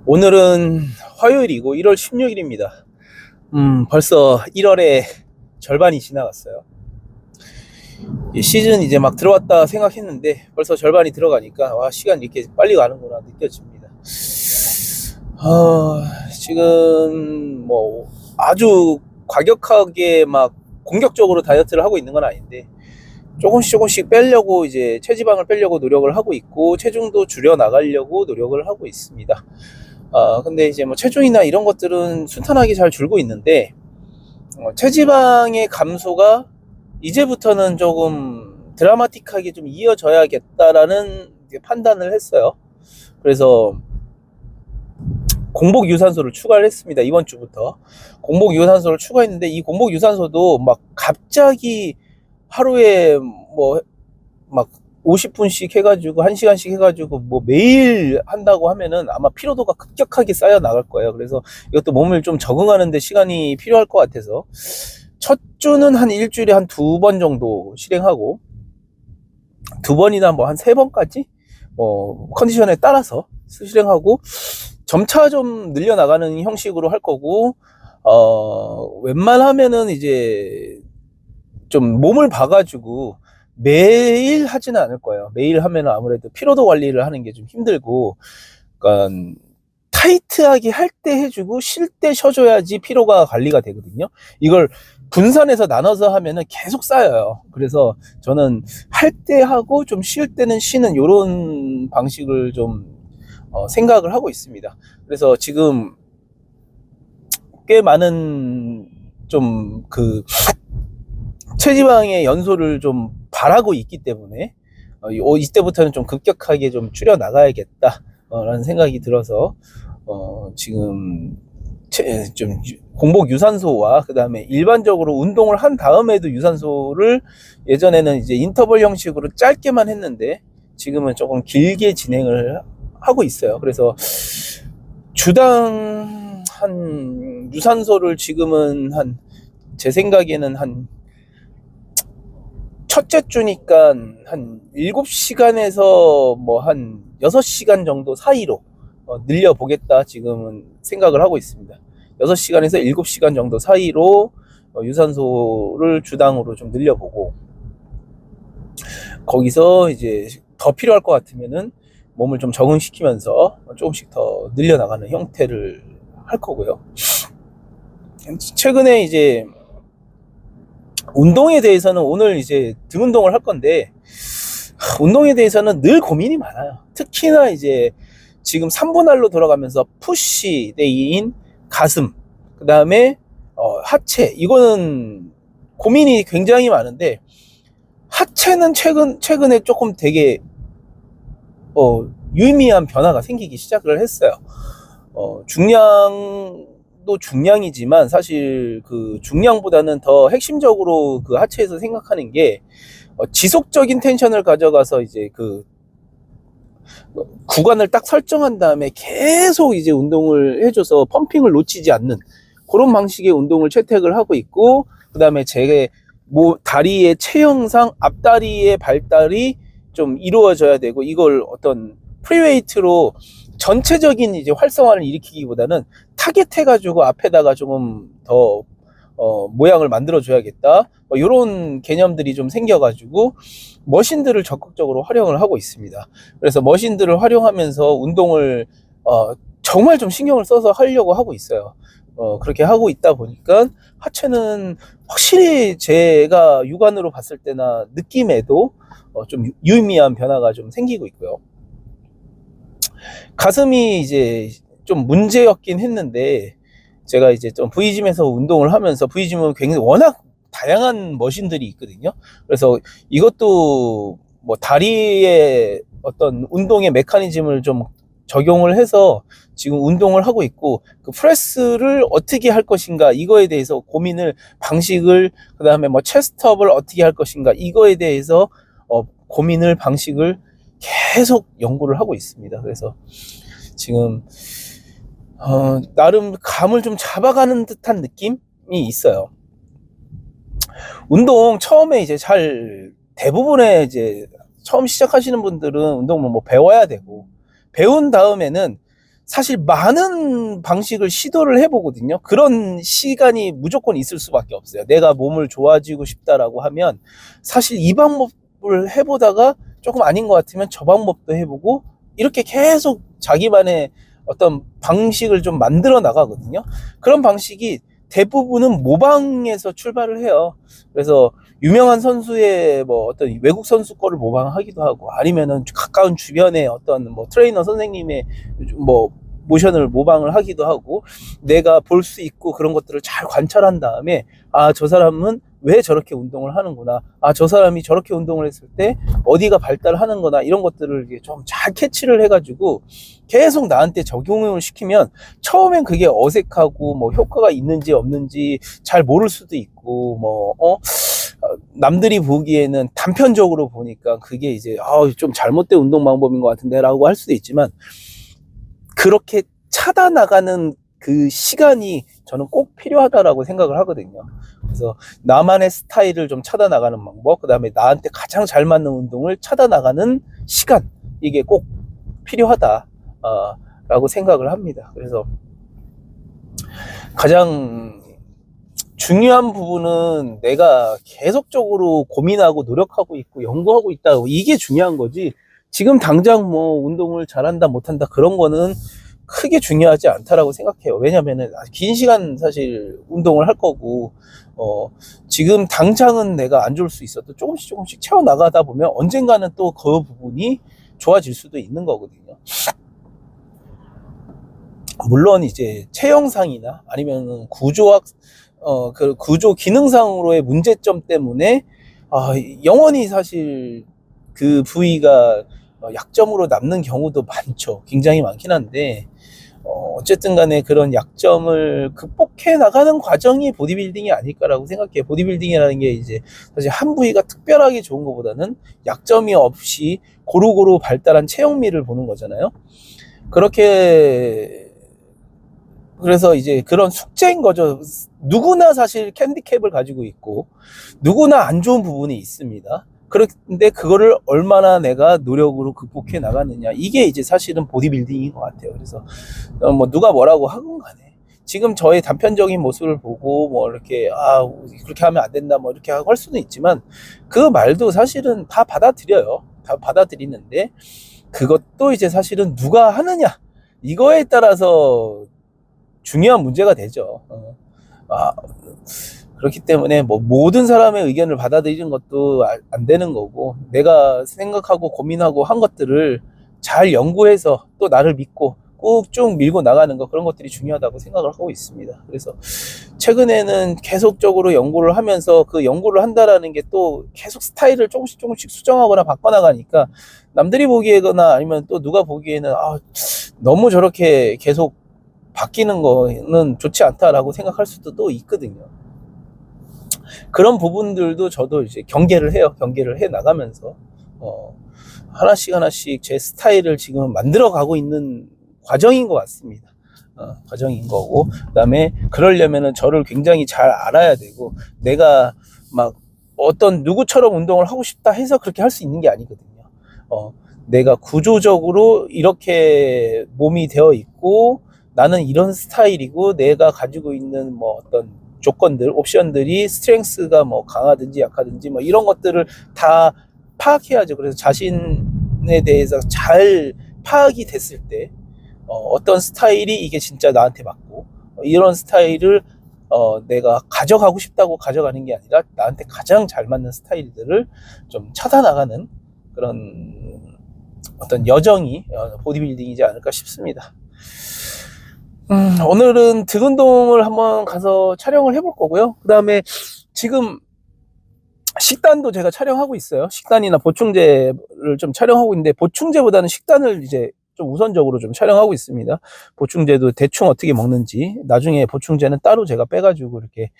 오늘은 화요일이고 1월 16일입니다. 벌써 1월의 절반이 지나갔어요. 시즌 이제 막 들어왔다 생각했는데 벌써 절반이 들어가니까 와, 시간 이렇게 빨리 가는구나 느껴집니다. 지금 뭐 아주 과격하게 막 공격적으로 다이어트를 하고 있는 건 아닌데 조금씩 빼려고 이제 체지방을 빼려고 노력을 하고 있고 체중도 줄여 나가려고 노력을 하고 있습니다. 근데 이제 뭐 체중이나 이런 것들은 순탄하게 잘 줄고 있는데 체지방의 감소가 이제부터는 조금 드라마틱하게 좀 이어져야겠다라는 판단을 했어요. 그래서 공복 유산소를 추가를 했습니다. 이번 주부터 공복 유산소를 추가했는데 이 공복 유산소도 막 갑자기 하루에 뭐 막 50분씩 해가지고 1시간씩 해가지고 뭐 매일 한다고 하면은 아마 피로도가 급격하게 쌓여 나갈 거예요. 그래서 이것도 몸을 좀 적응하는데 시간이 필요할 것 같아서 첫 주는 한 일주일에 한 2번 정도 실행하고 2번이나 뭐 한 3번까지 뭐 컨디션에 따라서 실행하고 점차 좀 늘려나가는 형식으로 할 거고 웬만하면은 이제 좀 몸을 봐가지고 매일 하지는 않을 거예요. 매일 하면 아무래도 피로도 관리를 하는 게 좀 힘들고, 그러니까 타이트하게 할 때 해주고 쉴 때 쉬어줘야지 피로가 관리가 되거든요. 이걸 분산해서 나눠서 하면은 계속 쌓여요. 그래서 저는 할 때 하고 좀 쉴 때는 쉬는 이런 방식을 좀 생각을 하고 있습니다. 그래서 지금 꽤 많은 좀 체지방의 연소를 좀 바라고 있기 때문에 이때부터는 좀 급격하게 좀 줄여 나가야겠다 라는 생각이 들어서 지금 좀 공복 유산소와 그 다음에 일반적으로 운동을 한 다음에도 유산소를 예전에는 이제 인터벌 형식으로 짧게만 했는데 지금은 조금 길게 진행을 하고 있어요. 그래서 주당 한 유산소를 지금은 제 생각에는 첫째 주니까 한 7시간에서 뭐 한 6시간 정도 사이로 늘려보겠다 지금은 생각을 하고 있습니다. 6시간에서 7시간 정도 사이로 유산소를 주당으로 좀 늘려보고 거기서 이제 더 필요할 것 같으면은 몸을 좀 적응시키면서 조금씩 더 늘려나가는 형태를 할 거고요. 최근에 이제 운동에 대해서는 오늘 이제 등 운동을 할 건데 운동에 대해서는 늘 고민이 많아요. 특히나 이제 지금 3분할로 돌아가면서 푸시 데이인 가슴, 그 다음에 하체, 이거는 고민이 굉장히 많은데 하체는 최근에 조금 되게 유의미한 변화가 생기기 시작을 했어요. 중량도 중량이지만 사실 그 중량보다는 더 핵심적으로 그 하체에서 생각하는 게 지속적인 텐션을 가져가서 이제 그 구간을 딱 설정한 다음에 계속 이제 운동을 해줘서 펌핑을 놓치지 않는 그런 방식의 운동을 채택을 하고 있고, 그 다음에 제 다리의 체형상 앞다리의 발달이 좀 이루어져야 되고, 이걸 어떤 프리웨이트로 전체적인 이제 활성화를 일으키기보다는 타겟해가지고 앞에다가 조금 더 모양을 만들어 줘야겠다, 이런 개념들이 좀 생겨가지고 머신들을 적극적으로 활용을 하고 있습니다. 그래서 머신들을 활용하면서 운동을 정말 좀 신경을 써서 하려고 하고 있어요. 그렇게 하고 있다 보니까 하체는 확실히 제가 육안으로 봤을 때나 느낌에도 좀 유의미한 변화가 좀 생기고 있고요. 가슴이 이제 좀 문제였긴 했는데 제가 이제 좀 V짐에서 운동을 하면서, V짐은 굉장히 워낙 다양한 머신들이 있거든요. 그래서 이것도 뭐 다리의 어떤 운동의 메커니즘을 좀 적용을 해서 지금 운동을 하고 있고, 그 프레스를 어떻게 할 것인가 이거에 대해서 고민을, 방식을, 그 다음에 뭐 체스트업을 어떻게 할 것인가 이거에 대해서 고민을, 방식을 계속 연구를 하고 있습니다. 그래서 지금 나름 감을 좀 잡아가는 듯한 느낌이 있어요. 운동 처음에 이제 대부분의 이제 처음 시작하시는 분들은 운동을 뭐 배워야 되고, 배운 다음에는 사실 많은 방식을 시도를 해보거든요. 그런 시간이 무조건 있을 수밖에 없어요. 내가 몸을 좋아지고 싶다라고 하면 사실 이 방법을 해보다가 조금 아닌 것 같으면 저 방법도 해보고 이렇게 계속 자기만의 어떤 방식을 좀 만들어 나가거든요. 그런 방식이 대부분은 모방에서 출발을 해요. 그래서 유명한 선수의 뭐 어떤 외국 선수 거를 모방하기도 하고 아니면은 가까운 주변에 어떤 뭐 트레이너 선생님의 뭐 모션을 모방을 하기도 하고 내가 볼 수 있고 그런 것들을 잘 관찰한 다음에 아, 저 사람은 왜 저렇게 운동을 하는구나. 아, 저 사람이 저렇게 운동을 했을 때 어디가 발달하는 거나 이런 것들을 좀 잘 캐치를 해가지고 계속 나한테 적용을 시키면 처음엔 그게 어색하고 뭐 효과가 있는지 없는지 잘 모를 수도 있고 남들이 보기에는 단편적으로 보니까 그게 이제 좀 잘못된 운동 방법인 것 같은데 라고 할 수도 있지만 그렇게 차단나가는 그 시간이 저는 꼭 필요하다라고 생각을 하거든요. 그래서 나만의 스타일을 좀 찾아나가는 방법, 그 다음에 나한테 가장 잘 맞는 운동을 찾아나가는 시간, 이게 꼭 필요하다 라고 생각을 합니다. 그래서 가장 중요한 부분은 내가 계속적으로 고민하고 노력하고 있고 연구하고 있다, 이게 중요한 거지. 지금 당장 뭐 운동을 잘한다 못한다 그런 거는 크게 중요하지 않다라고 생각해요. 왜냐면은 긴 시간 사실 운동을 할 거고 지금 당장은 내가 안 좋을 수 있어도 조금씩 채워 나가다 보면 언젠가는 또 그 부분이 좋아질 수도 있는 거거든요. 물론 이제 체형상이나 아니면 구조학 그 구조 기능상으로의 문제점 때문에 영원히 사실 그 부위가 약점으로 남는 경우도 많죠. 굉장히 많긴 한데 어쨌든 간에 그런 약점을 극복해 나가는 과정이 보디빌딩이 아닐까라고 생각해요. 보디빌딩이라는 게 이제 사실 한 부위가 특별하게 좋은 것보다는 약점이 없이 고루고루 발달한 체형미를 보는 거잖아요. 그렇게 그래서 이제 그런 숙제인 거죠. 누구나 사실 캔디캡을 가지고 있고 누구나 안 좋은 부분이 있습니다. 그런데 그거를 얼마나 내가 노력으로 극복해 나가느냐, 이게 이제 사실은 보디빌딩인 것 같아요. 그래서 뭐 누가 뭐라고 하건 간에 지금 저의 단편적인 모습을 보고 뭐 이렇게 그렇게 하면 안 된다 뭐 이렇게 할 수는 있지만 그 말도 사실은 다 받아들여요. 다 받아들이는데 그것도 이제 사실은 누가 하느냐 이거에 따라서 중요한 문제가 되죠. 그렇기 때문에 뭐 모든 사람의 의견을 받아들이는 것도 안 되는 거고, 내가 생각하고 고민하고 한 것들을 잘 연구해서 또 나를 믿고 꾹 쭉 밀고 나가는 거, 그런 것들이 중요하다고 생각을 하고 있습니다. 그래서 최근에는 계속적으로 연구를 하면서 그 연구를 한다라는 게 또 계속 스타일을 조금씩 수정하거나 바꿔나가니까 남들이 보기에거나 아니면 또 누가 보기에는 너무 저렇게 계속 바뀌는 거는 좋지 않다라고 생각할 수도 또 있거든요. 그런 부분들도 저도 이제 경계를 해요. 경계를 해 나가면서 하나씩 제 스타일을 지금 만들어 가고 있는 과정인 것 같습니다. 과정인 거고, 그다음에 그러려면은 저를 굉장히 잘 알아야 되고, 내가 막 어떤 누구처럼 운동을 하고 싶다 해서 그렇게 할 수 있는 게 아니거든요. 내가 구조적으로 이렇게 몸이 되어 있고 나는 이런 스타일이고 내가 가지고 있는 뭐 어떤 조건들, 옵션들이 스트렝스가 뭐 강하든지 약하든지 뭐 이런 것들을 다 파악해야죠. 그래서 자신에 대해서 잘 파악이 됐을 때 어떤 스타일이 이게 진짜 나한테 맞고 이런 스타일을 내가 가져가고 싶다고 가져가는 게 아니라 나한테 가장 잘 맞는 스타일들을 좀 찾아나가는 그런 어떤 여정이 보디빌딩이지 않을까 싶습니다. 오늘은 등 운동을 한번 가서 촬영을 해볼 거고요. 그 다음에 지금 식단도 제가 촬영하고 있어요. 식단이나 보충제를 좀 촬영하고 있는데, 보충제보다는 식단을 이제 좀 우선적으로 좀 촬영하고 있습니다. 보충제도 대충 어떻게 먹는지, 나중에 보충제는 따로 제가 빼가지고 이렇게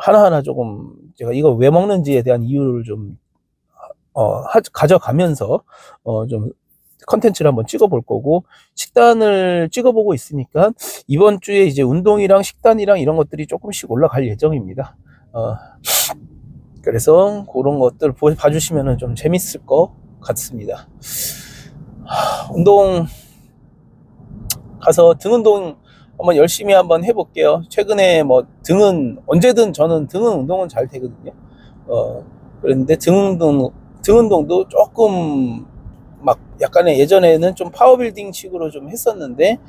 하나하나 조금 제가 이거 왜 먹는지에 대한 이유를 좀 가져가면서 좀 컨텐츠를 한번 찍어볼 거고, 식단을 찍어보고 있으니까 이번 주에 이제 운동이랑 식단이랑 이런 것들이 조금씩 올라갈 예정입니다. 그래서 그런 것들 봐주시면 좀 재밌을 것 같습니다. 운동 가서 등 운동 한번 열심히 한번 해볼게요. 최근에 뭐 등은 언제든 저는 등은 운동은 잘 되거든요. 그런데 등 운동도 조금 막 약간의 예전에는 좀 파워빌딩 식으로 좀 했었는데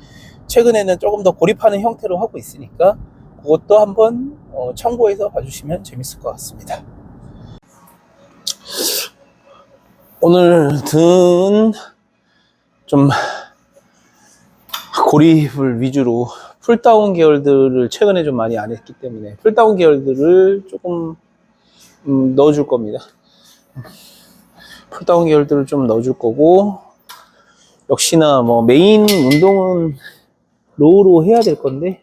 최근에는 조금 더 고립하는 형태로 하고 있으니까 그것도 한번 참고해서 봐주시면 재밌을 것 같습니다. 오늘 등은 좀 고립을 위주로 풀다운 계열들을 최근에 좀 많이 안 했기 때문에 풀다운 계열들을 조금 넣어줄 겁니다. 풀다운 계열들을 좀 넣어줄 거고, 역시나 뭐 메인 운동은 로우로 해야 될 건데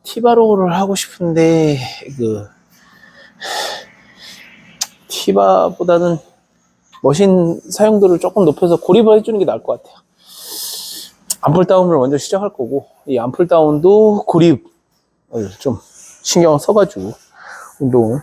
티바로우를 하고 싶은데 그 티바보다는 머신 사용도를 조금 높여서 고립을 해주는 게 나을 것 같아요. 암풀 다운을 먼저 시작할 거고, 이 암풀 다운도 고립을 좀 신경을 써가지고 운동을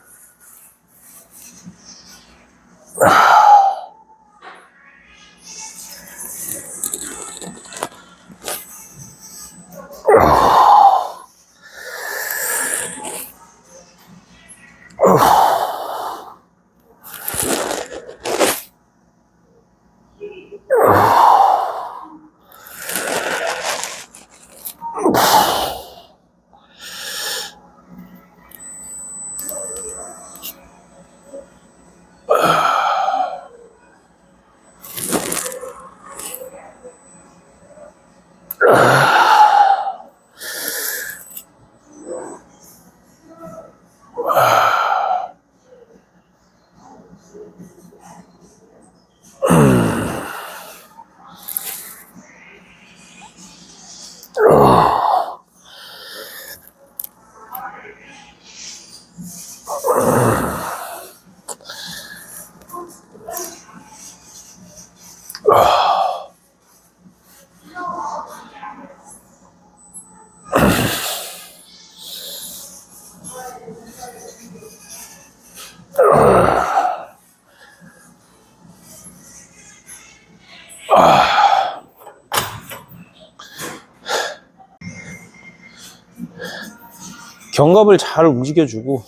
견갑을 잘 움직여주고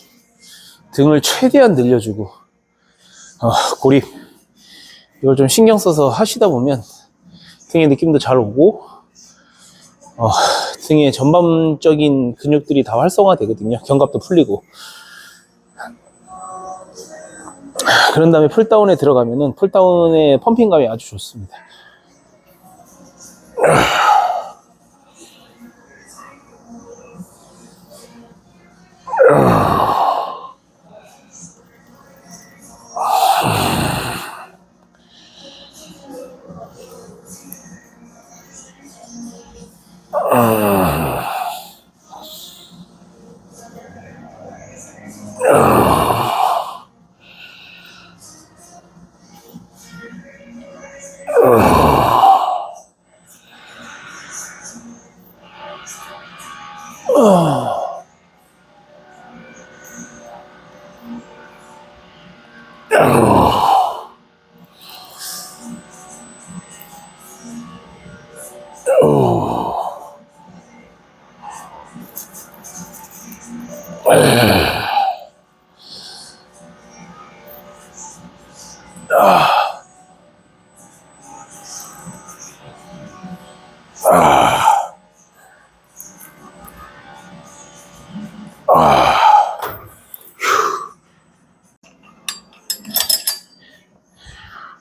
등을 최대한 늘려주고 고립 이걸 좀 신경 써서 하시다 보면 등의 느낌도 잘 오고 등의 전반적인 근육들이 다 활성화 되거든요. 견갑도 풀리고. 그런 다음에 풀다운에 들어가면은 풀다운의 펌핑감이 아주 좋습니다.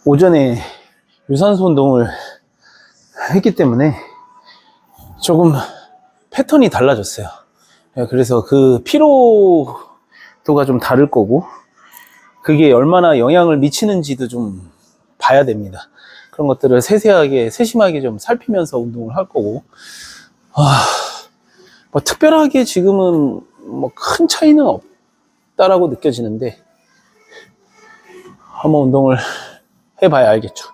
오전에 유산소 운동을 했기 때문에 조금 패턴이 달라졌어요. 그래서 그 피로도가 좀 다를 거고 그게 얼마나 영향을 미치는지도 좀 봐야 됩니다. 그런 것들을 세심하게 좀 살피면서 운동을 할 거고 뭐 특별하게 지금은 뭐 큰 차이는 없다라고 느껴지는데 한번 운동을 해봐야 알겠죠.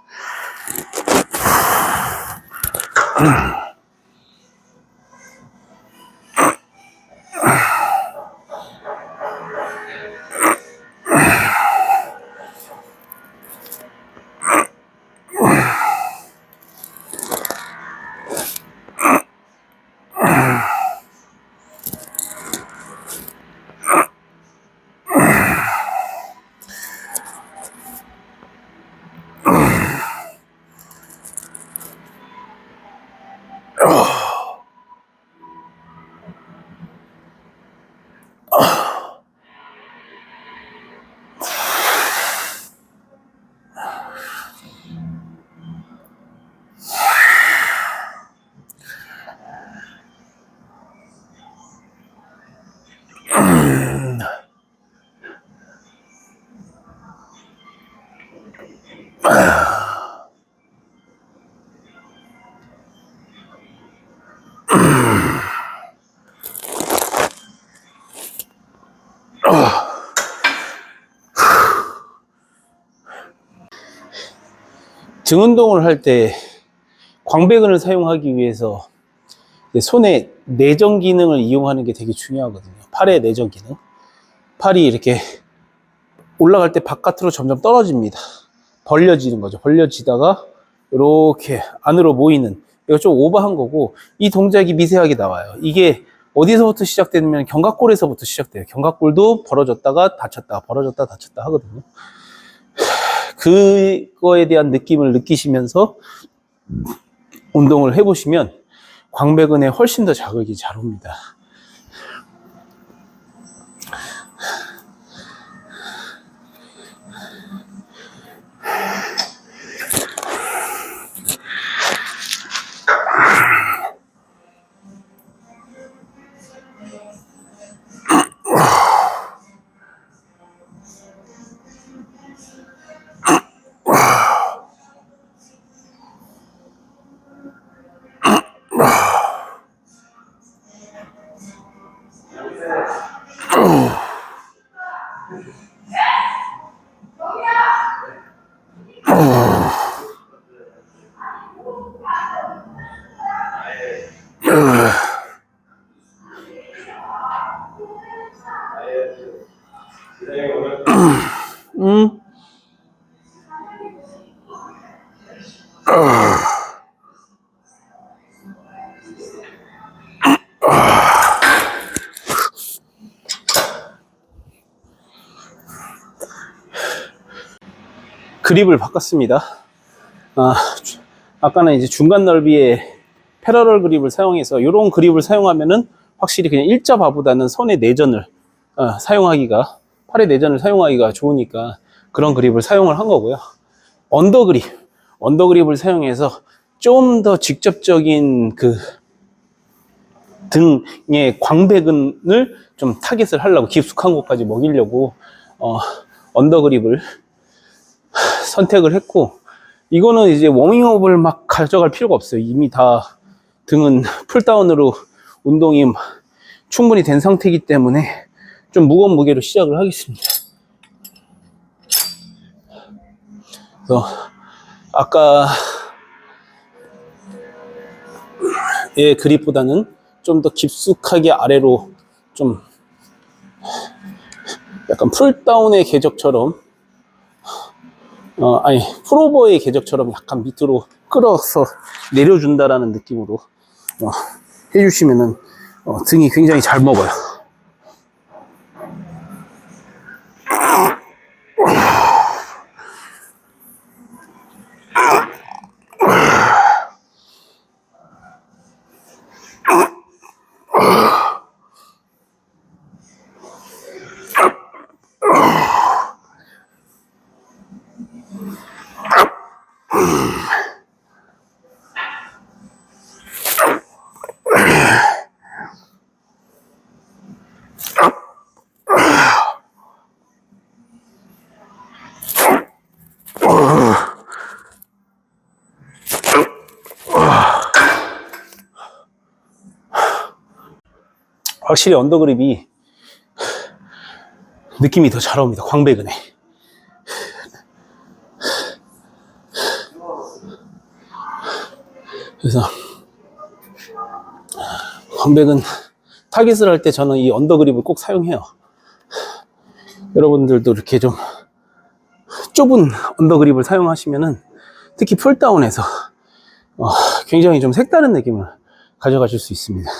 등 운동을 할 때 광배근을 사용하기 위해서 손의 내전 기능을 이용하는 게 되게 중요하거든요. 팔의 내전 기능. 팔이 이렇게 올라갈 때 바깥으로 점점 떨어집니다. 벌려지는 거죠. 벌려지다가 이렇게 안으로 모이는, 이거 좀 오버한 거고, 이 동작이 미세하게 나와요. 이게 어디서부터 시작되냐면 견갑골에서부터 시작돼요. 견갑골도 벌어졌다가 닫혔다가 벌어졌다가 닫혔다 하거든요. 그거에 대한 느낌을 느끼시면서 운동을 해보시면 광배근에 훨씬 더 자극이 잘 옵니다. 그립을 바꿨습니다. 아까는 이제 중간 넓이의 패러럴 그립을 사용해서, 이런 그립을 사용하면은 확실히 그냥 일자바보다는 손의 내전을 사용하기가, 팔의 내전을 사용하기가 좋으니까 그런 그립을 사용을 한 거고요. 언더그립을 사용해서 좀 더 직접적인 그 등의 광배근을 좀 타겟을 하려고, 깊숙한 곳까지 먹이려고 언더그립을 선택을 했고, 이거는 이제 워밍업을 막 가져갈 필요가 없어요. 이미 다 등은 풀다운으로 운동이 충분히 된 상태이기 때문에 좀 무거운 무게로 시작을 하겠습니다. 그래서 아까의 그립보다는 좀 더 깊숙하게 아래로, 좀 약간 풀다운의 궤적처럼, 풀오버의 궤적처럼 약간 밑으로 끌어서 내려준다라는 느낌으로 해주시면은 등이 굉장히 잘 먹어요. 확실히 언더그립이 느낌이 더 잘 옵니다. 광배근에. 그래서 광배근 타깃을 할 때 저는 이 언더그립을 꼭 사용해요. 여러분들도 이렇게 좀 좁은 언더그립을 사용하시면은, 특히 풀다운에서 굉장히 좀 색다른 느낌을 가져가실 수 있습니다.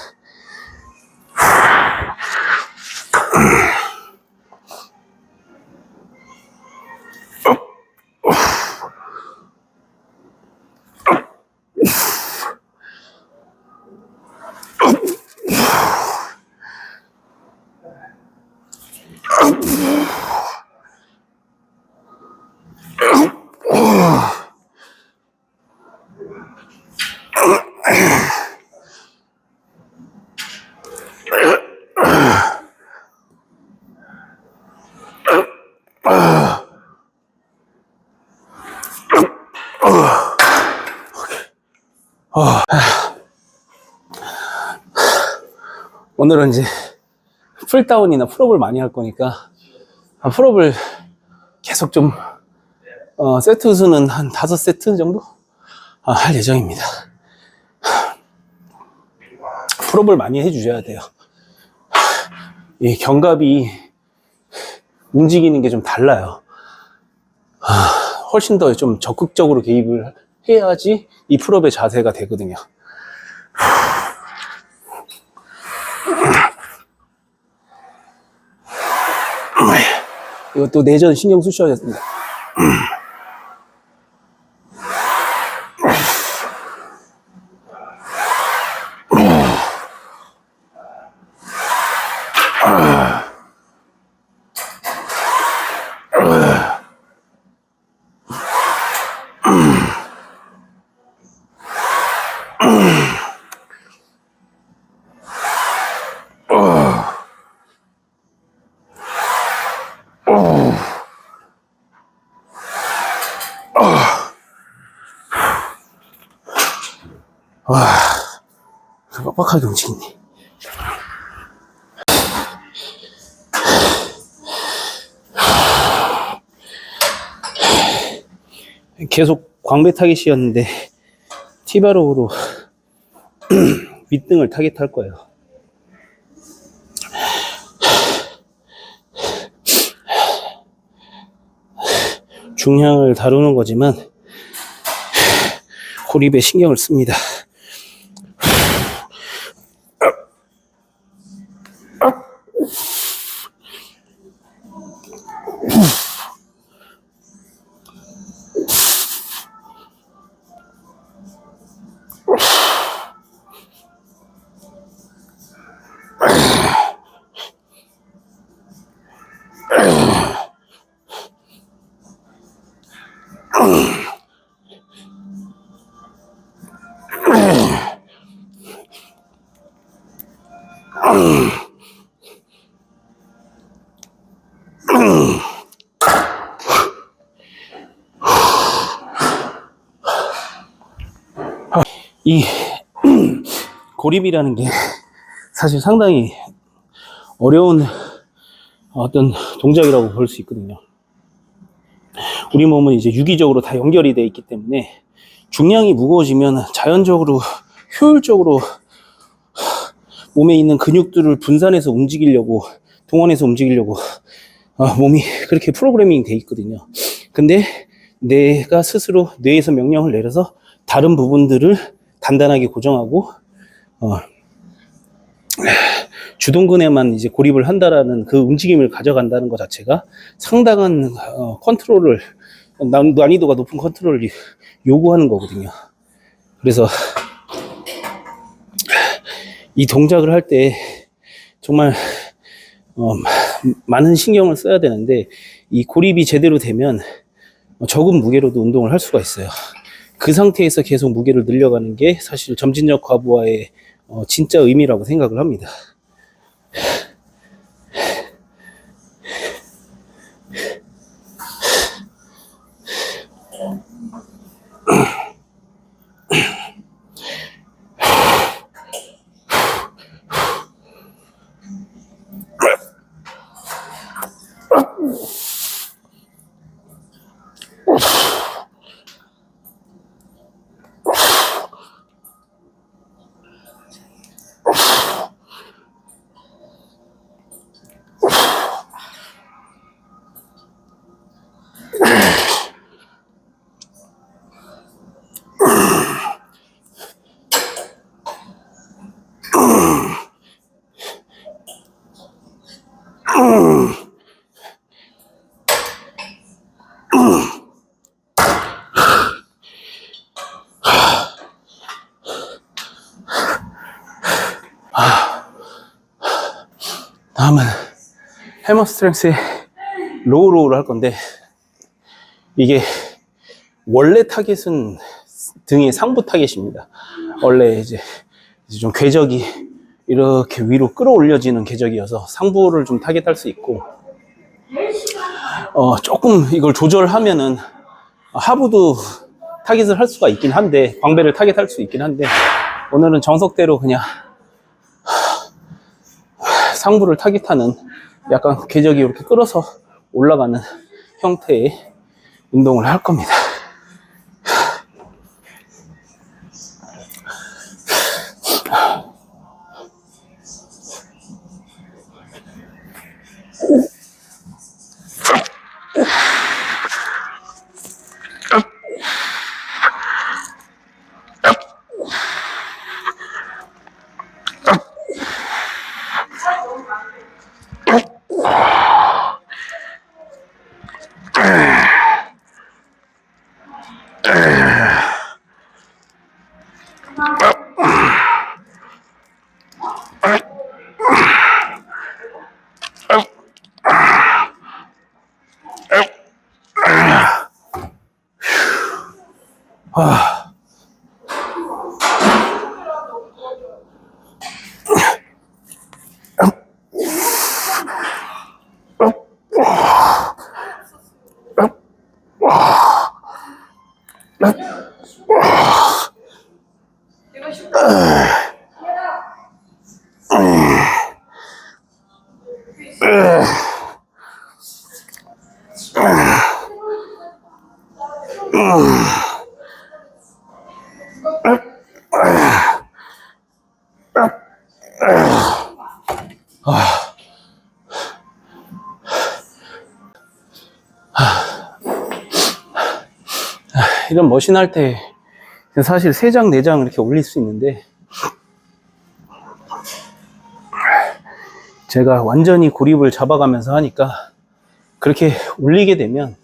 오늘은 이제 풀다운이나 풀업을 많이 할 거니까 풀업을 계속 좀 세트 수는 한 5세트 정도 할 예정입니다. 풀업을 많이 해주셔야 돼요. 이 견갑이 움직이는 게 좀 달라요. 훨씬 더 좀 적극적으로 개입을 해야지 이 풀업의 자세가 되거든요. 이것도 내전 신경 쓰셔야겠습니다. 와, 빡빡하게 움직이네. 계속 광배 타겟이었는데 티바로우로 윗등을 타겟할 거예요. 중량을 다루는 거지만 고립에 신경을 씁니다. 이 고립이라는 게 사실 상당히 어려운 어떤 동작이라고 볼 수 있거든요. 우리 몸은 이제 유기적으로 다 연결이 되어 있기 때문에 중량이 무거워지면 자연적으로 효율적으로 몸에 있는 근육들을 분산해서 움직이려고, 동원해서 움직이려고 몸이 그렇게 프로그래밍 돼 있거든요. 근데 내가 스스로 뇌에서 명령을 내려서 다른 부분들을 단단하게 고정하고 주동근에만 이제 고립을 한다라는 그 움직임을 가져간다는 것 자체가 상당한 컨트롤을, 난이도가 높은 컨트롤을 요구하는 거거든요. 그래서 이 동작을 할 때 정말 많은 신경을 써야 되는데, 이 고립이 제대로 되면 적은 무게로도 운동을 할 수가 있어요. 그 상태에서 계속 무게를 늘려가는 게 사실 점진적 과부하의 진짜 의미라고 생각을 합니다. 다음은 해머스트렝스의 로우로우를 할 건데, 이게 원래 타겟은 등의 상부 타겟입니다. 원래 이제 좀 궤적이 이렇게 위로 끌어올려지는 궤적이어서 상부를 좀 타겟할 수 있고, 조금 이걸 조절하면은 하부도 타겟을 할 수가 있긴 한데, 광배를 타겟할 수 있긴 한데, 오늘은 정석대로 그냥 상부를 타깃하는, 약간 궤적이 이렇게 끌어서 올라가는 형태의 운동을 할 겁니다. 이런 머신 할 때 사실 3장, 4장 이렇게 올릴 수 있는데 제가 완전히 고립을 잡아가면서 하니까 그렇게 올리게 되면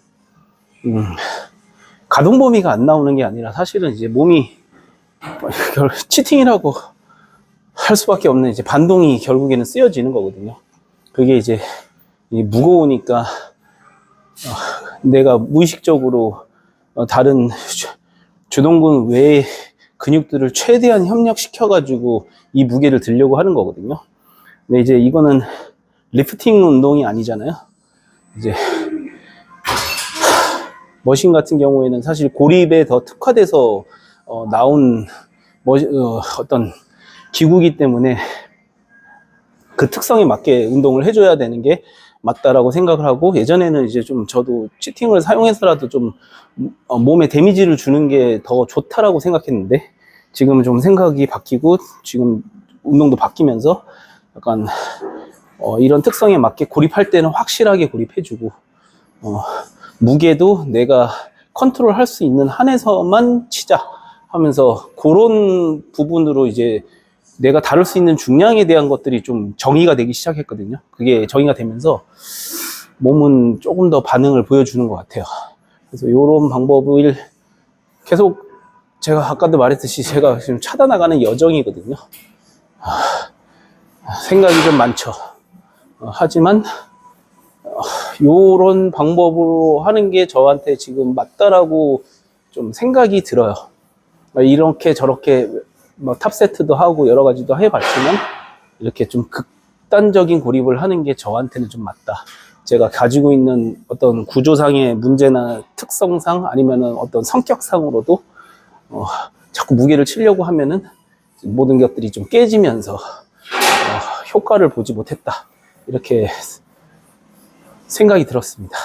가동 범위가 안 나오는 게 아니라 사실은 이제 몸이 치팅이라고 할 수밖에 없는 이제 반동이 결국에는 쓰여지는 거거든요. 그게 이제 무거우니까 내가 무의식적으로 다른 주동근 외의 근육들을 최대한 협력시켜가지고 이 무게를 들려고 하는 거거든요. 근데 이제 이거는 리프팅 운동이 아니잖아요. 이제 머신 같은 경우에는 사실 고립에 더 특화돼서 나온 어떤 기구이기 때문에 그 특성에 맞게 운동을 해줘야 되는 게 맞다라고 생각을 하고, 예전에는 이제 좀 저도 치팅을 사용해서라도 좀 몸에 데미지를 주는 게 더 좋다라고 생각했는데, 지금은 좀 생각이 바뀌고 지금 운동도 바뀌면서 약간 이런 특성에 맞게 고립할 때는 확실하게 고립해주고 무게도 내가 컨트롤 할 수 있는 한에서만 치자 하면서 그런 부분으로 이제 내가 다룰 수 있는 중량에 대한 것들이 좀 정의가 되기 시작했거든요. 그게 정의가 되면서 몸은 조금 더 반응을 보여주는 것 같아요. 그래서 이런 방법을 계속, 제가 아까도 말했듯이 제가 지금 찾아나가는 여정이거든요. 생각이 좀 많죠. 하지만 요런 방법으로 하는 게 저한테 지금 맞다라고 좀 생각이 들어요. 이렇게 저렇게 뭐 탑세트도 하고 여러 가지도 해봤지만 이렇게 좀 극단적인 고립을 하는 게 저한테는 좀 맞다. 제가 가지고 있는 어떤 구조상의 문제나 특성상 아니면은 어떤 성격상으로도 자꾸 무게를 치려고 하면은 모든 것들이 좀 깨지면서 효과를 보지 못했다, 이렇게 생각이 들었습니다.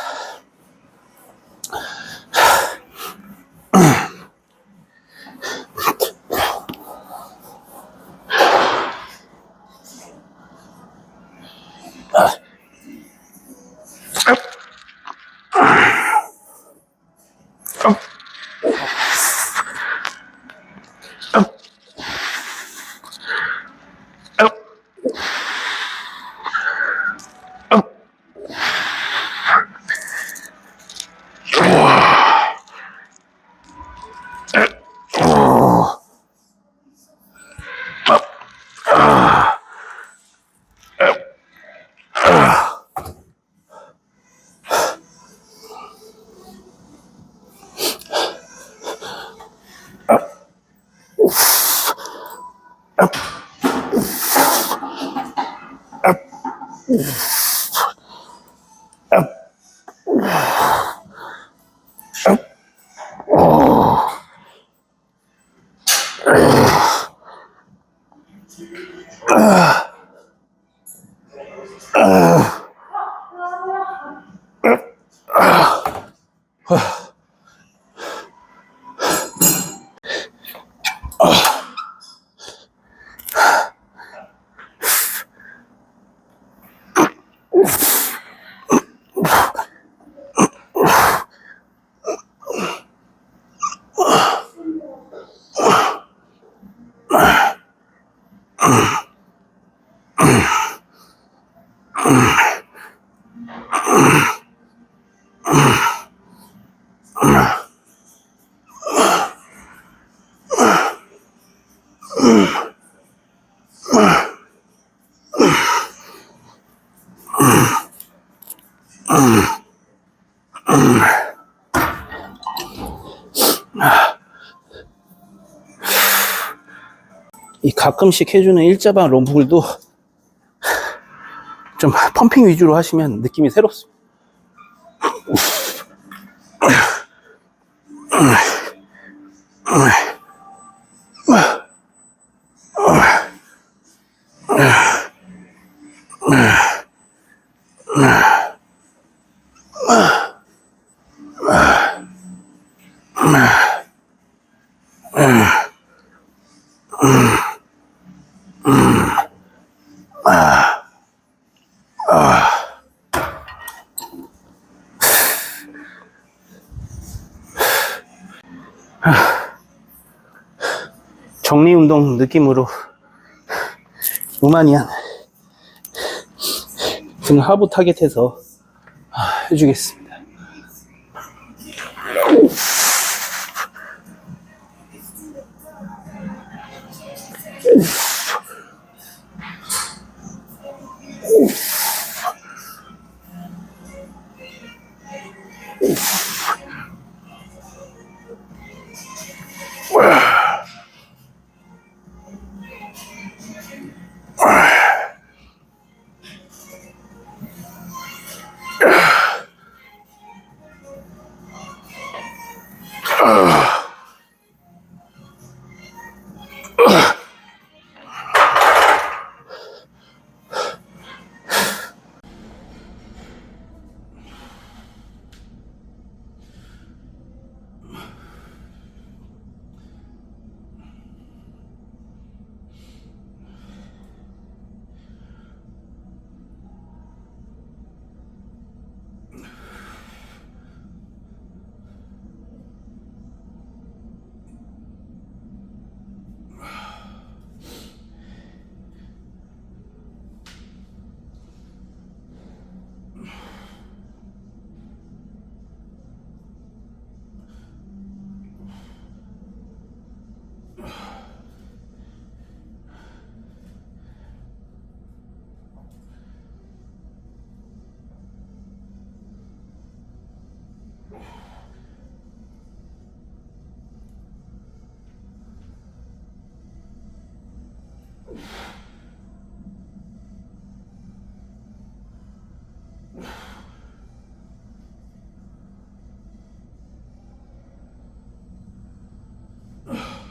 이 가끔씩 해주는 일자방 럼풀도 좀 펌핑 위주로 하시면 느낌이 새롭습니다. 정리운동 느낌으로 우마니안 등 하부 타겟해서 해주겠습니다.